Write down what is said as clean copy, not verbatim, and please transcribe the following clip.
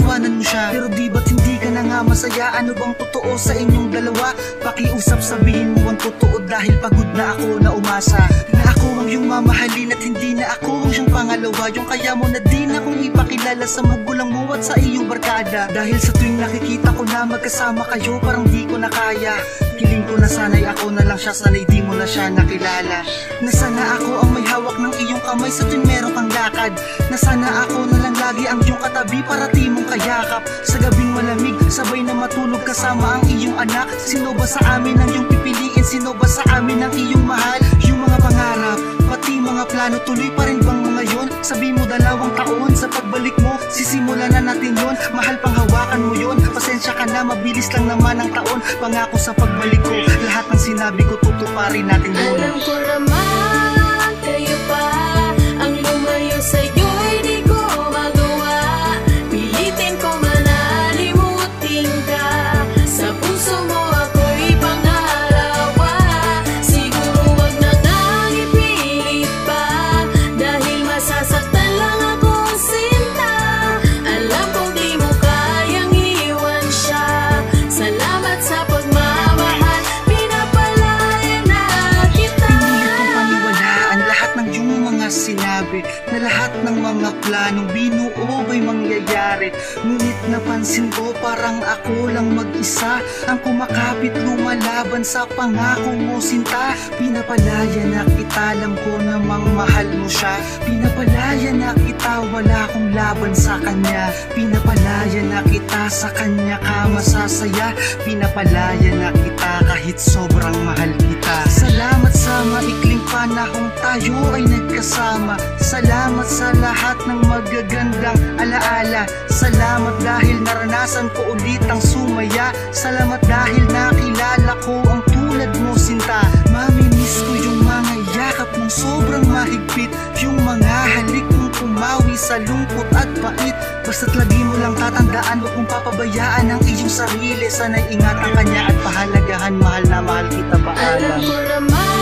iniwanan mo siya. Pero di ba't hindi ka na nga masaya? Ano bang totoo sa inyong dalawa? Pakiusap, sabihin mo ang totoo, dahil pagod na ako na umasa na ako ang iyong mamahalin at hindi na ako ang siyang pangalawa. Yung kaya mo na di na kung ipakilala sa magulang mo at sa iyong barkada. Dahil sa tuwing nakikita ko na magkasama kayo, parang di ko na kaya. Piling ko na sana'y ako na lang siya, sana'y di mo na siya nakilala. Na sana ako ang may hawak ng iyong kamay sa tuwing meron kang lakad. Na sana ako na lang lagi ang iyong katabi para di mong kayakap. Sa gabing malamig, sabay na matulog kasama ang iyong anak. Sino ba sa amin ang iyong pipiliin? Sino ba sa amin ang iyong mahal? Yung mga pangarap, pati mga plano, tuloy pa rin bang mga yon? Sabi mo 2 taon, sa pagbalik mo sisimulan na natin yon. Mahal, pang hawakan mo yon. Pasensya ka na, mabilis lang naman ang taon. Pangako sa pagbalik ko, lahat ng sinabi ko tutuparin natin yun. Alam ko naman kayo pa ang lumayo sa'yo'y di ko magawa. Pilitin ko manalimutin ka, sa puso mo ako'y pangalawa. Siguro wag na nang ipilit pa, dahil masasaktan lang akong sinta. Alam kong di mo kayang iwan siya. Salamat sa pagmamahal, pinapalaya na kita. Hindi ko paniwalaan lahat ng iyong mga sinabi, na lahat ng mga planong binuo ba'y mangyayari. Ngunit napansin ko parang ako lang mag-isa ang kumakapit lumalaban sa pangako mo, sinta. Pinapalaya na kita, alam ko namang mahal mo siya. Pinapalaya na kita, wala akong laban sa kanya. Pinapalaya na kita, sa kanya ka masasaya. Pinapalaya na kita kahit sobrang mahal kita. Salamat sa maikling panahong tayo ay nagkasama. Salamat sa lahat ng magagandang alaala. Salamat dahil naranasan ko ulit ang sumaya. Salamat dahil nakilala ko ang tulad mo, sinta. Mamimiss ko yung mga yakap mong sobrang mahigpit, yung mga halik mong pumawi sa lungkot at pait. Basta't lagi mo lang tatandaan, huwag mong papabayaan ang iyong sarili. Sana'y ingatan kanya at pahalagahan, mahal na mahal kita, paalam. Alam ko naman